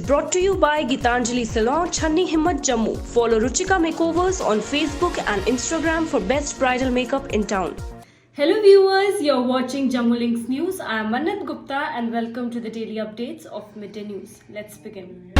brought to you by Gitanjali Salon, Channi Himmat, Jammu. Follow Ruchika Makeovers on Facebook and Instagram for best bridal makeup in town. Hello viewers, you're watching Jammu Links News. I am Mannat Gupta and welcome to the daily updates of Midday News. Let's begin.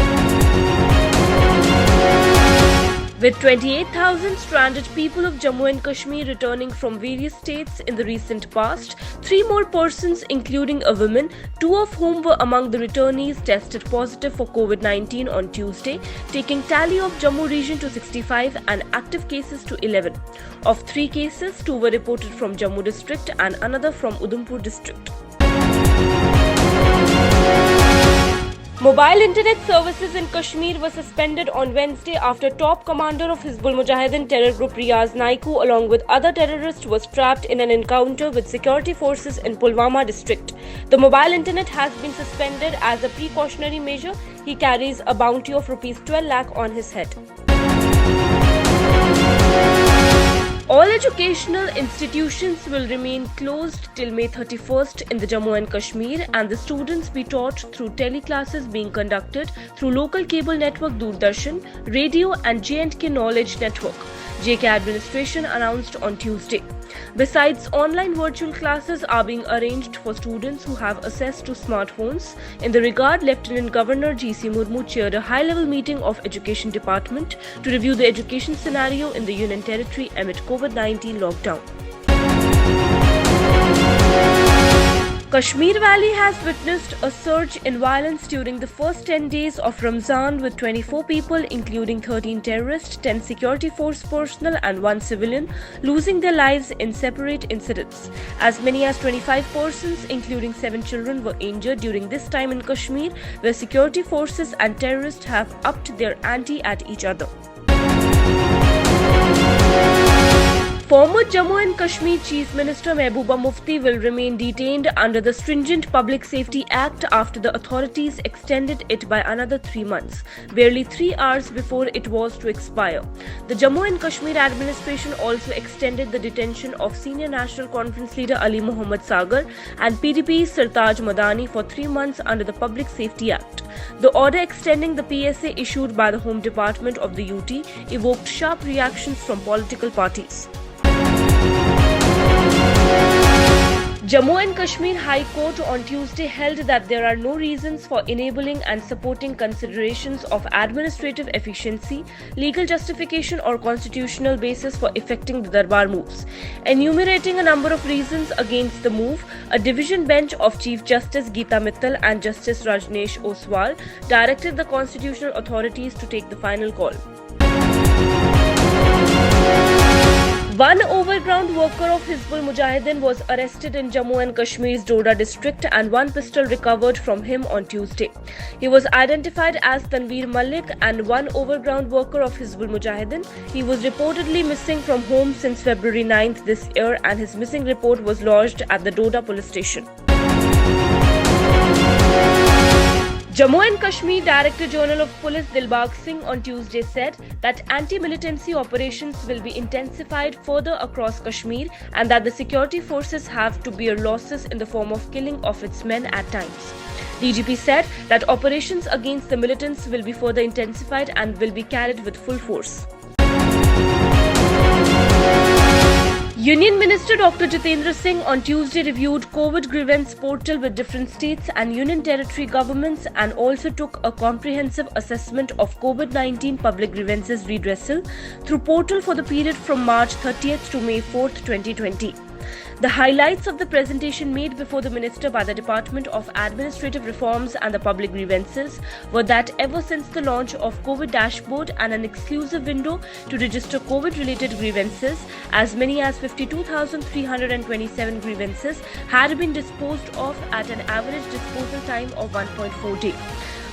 With 28,000 stranded people of Jammu and Kashmir returning from various states in the recent past, 3 more persons, including a woman, 2 of whom were among the returnees, tested positive for COVID-19 on Tuesday, taking tally of Jammu region to 65 and active cases to 11. Of 3 cases, 2 were reported from Jammu district and another from Udhampur district. Mobile internet services in Kashmir were suspended on Wednesday after top commander of Hizbul Mujahideen terror group Riaz Naiku along with other terrorists was trapped in an encounter with security forces in Pulwama district. The mobile internet has been suspended as a precautionary measure. He carries a bounty of Rs 12 lakh on his head. All educational institutions will remain closed till May 31st in the Jammu and Kashmir, and the students be taught through teleclasses being conducted through local cable network Doordarshan, radio and J&K Knowledge Network, JK administration announced on Tuesday. Besides, online virtual classes are being arranged for students who have access to smartphones. In the regard, Lieutenant Governor G.C. Murmu chaired a high-level meeting of Education Department to review the education scenario in the Union Territory amid COVID-19 lockdown. Kashmir Valley has witnessed a surge in violence during the first 10 days of Ramzan, with 24 people, including 13 terrorists, 10 security force personnel and 1 civilian, losing their lives in separate incidents. As many as 25 persons, including 7 children, were injured during this time in Kashmir, where security forces and terrorists have upped their ante at each other. Former Jammu and Kashmir Chief Minister Mehbooba Mufti will remain detained under the stringent Public Safety Act after the authorities extended it by another 3 months, barely 3 hours before it was to expire. The Jammu and Kashmir administration also extended the detention of Senior National Conference leader Ali Muhammad Sagar and PDP's Sartaj Madani for 3 months under the Public Safety Act. The order extending the PSA issued by the Home Department of the UT evoked sharp reactions from political parties. Jammu and Kashmir High Court on Tuesday held that there are no reasons for enabling and supporting considerations of administrative efficiency, legal justification or constitutional basis for effecting the Darbar moves. Enumerating a number of reasons against the move, a division bench of Chief Justice Geeta Mittal and Justice Rajneesh Oswal directed the constitutional authorities to take the final call. One overground worker of Hizbul Mujahideen was arrested in Jammu and Kashmir's Doda district and 1 pistol recovered from him on Tuesday. He was identified as Tanveer Malik and 1 overground worker of Hizbul Mujahideen. He was reportedly missing from home since February 9th this year, and his missing report was lodged at the Doda police station. Jammu and Kashmir Director General of Police Dilbag Singh on Tuesday said that anti-militancy operations will be intensified further across Kashmir and that the security forces have to bear losses in the form of killing of its men at times. DGP said that operations against the militants will be further intensified and will be carried with full force. Union Minister Dr. Jitendra Singh on Tuesday reviewed COVID grievance portal with different states and union territory governments and also took a comprehensive assessment of COVID-19 public grievances redressal through portal for the period from March 30th to May 4th, 2020. The highlights of the presentation made before the Minister by the Department of Administrative Reforms and the Public Grievances were that ever since the launch of COVID Dashboard and an exclusive window to register COVID-related grievances, as many as 52,327 grievances had been disposed of at an average disposal time of 1.4 days.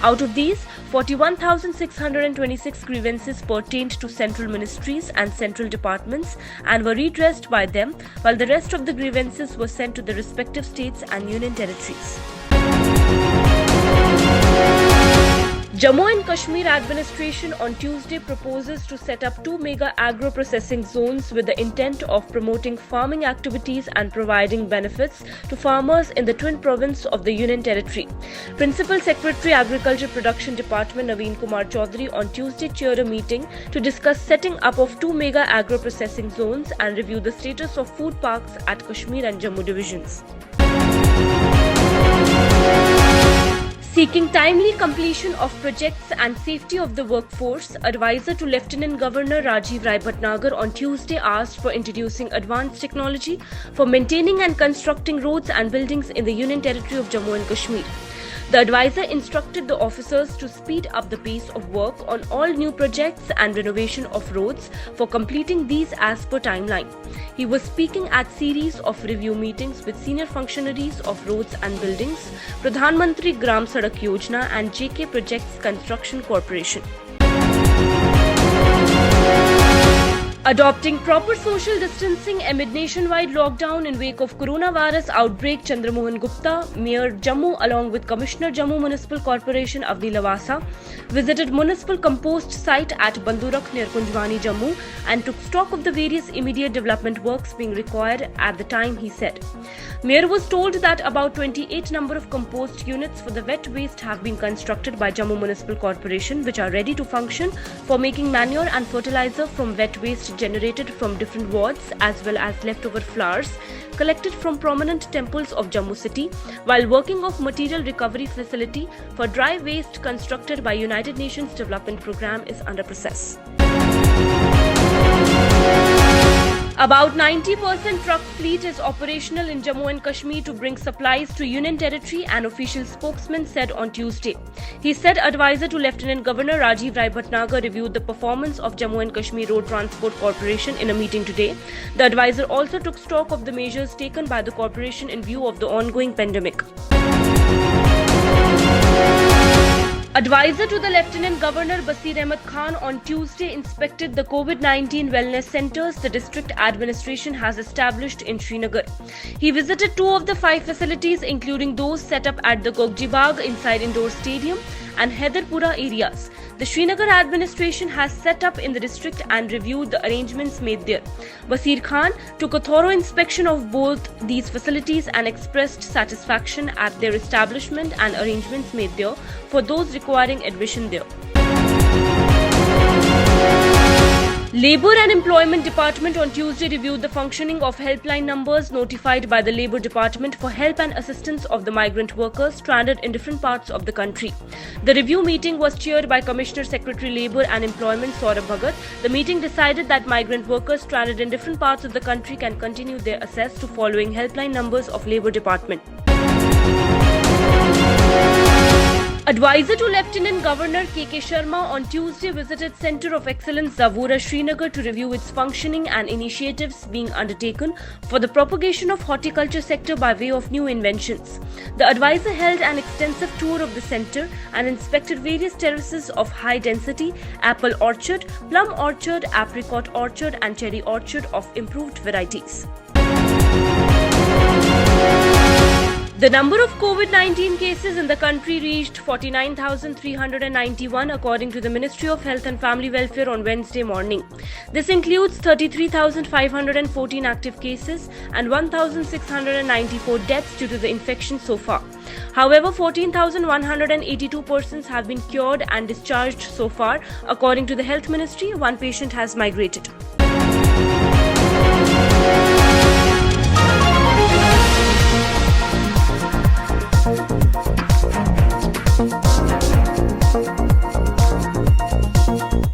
Out of these, 41,626 grievances pertained to central ministries and central departments and were redressed by them, while the rest of the grievances were sent to the respective states and union territories. Jammu and Kashmir administration on Tuesday proposes to set up 2 mega agro-processing zones with the intent of promoting farming activities and providing benefits to farmers in the twin province of the Union Territory. Principal Secretary Agriculture Production Department Naveen Kumar Chaudhary on Tuesday chaired a meeting to discuss setting up of 2 mega agro-processing zones and review the status of food parks at Kashmir and Jammu divisions. Seeking timely completion of projects and safety of the workforce, advisor to Lieutenant Governor Rajiv Rai Bhatnagar on Tuesday asked for introducing advanced technology for maintaining and constructing roads and buildings in the Union Territory of Jammu and Kashmir. The advisor instructed the officers to speed up the pace of work on all new projects and renovation of roads for completing these as per timeline. He was speaking at series of review meetings with senior functionaries of roads and buildings, Pradhan Mantri Gram Sadak Yojana and JK Projects Construction Corporation. Adopting proper social distancing amid nationwide lockdown in wake of coronavirus outbreak, Chandramohan Gupta, Mayor Jammu along with Commissioner Jammu Municipal Corporation Avni Lavasa visited municipal compost site at Bandurak near Kunjwani, Jammu and took stock of the various immediate development works being required at the time, he said. Mayor was told that about 28 number of compost units for the wet waste have been constructed by Jammu Municipal Corporation which are ready to function for making manure and fertilizer from wet waste generated from different wards as well as leftover flowers collected from prominent temples of Jammu city, while working of material recovery facility for dry waste constructed by United Nations Development Programme is under process. About 90% truck fleet is operational in Jammu and Kashmir to bring supplies to Union Territory, an official spokesman said on Tuesday. He said advisor to Lieutenant Governor Rajiv Rai Bhatnagar reviewed the performance of Jammu and Kashmir Road Transport Corporation in a meeting today. The advisor also took stock of the measures taken by the corporation in view of the ongoing pandemic. Advisor to the Lieutenant Governor Basir Ahmed Khan on Tuesday inspected the COVID-19 wellness centers the district administration has established in Srinagar. He visited 2 of the 5 facilities including those set up at the Gogjibagh inside indoor stadium and Haidarpura areas. The Srinagar administration has set up in the district and reviewed the arrangements made there. Basir Khan took a thorough inspection of both these facilities and expressed satisfaction at their establishment and arrangements made there for those requiring admission there. Labour and Employment Department on Tuesday reviewed the functioning of helpline numbers notified by the Labour Department for help and assistance of the migrant workers stranded in different parts of the country. The review meeting was chaired by Commissioner Secretary Labour and Employment Saurabh Bhagat. The meeting decided that migrant workers stranded in different parts of the country can continue their access to following helpline numbers of Labour Department. Advisor to Lieutenant Governor K.K. Sharma on Tuesday visited Centre of Excellence Zavura Srinagar to review its functioning and initiatives being undertaken for the propagation of horticulture sector by way of new inventions. The advisor held an extensive tour of the centre and inspected various terraces of high density, apple orchard, plum orchard, apricot orchard and cherry orchard of improved varieties. The number of COVID-19 cases in the country reached 49,391 according to the Ministry of Health and Family Welfare on Wednesday morning. This includes 33,514 active cases and 1,694 deaths due to the infection so far. However, 14,182 persons have been cured and discharged so far. According to the Health Ministry, 1 patient has migrated.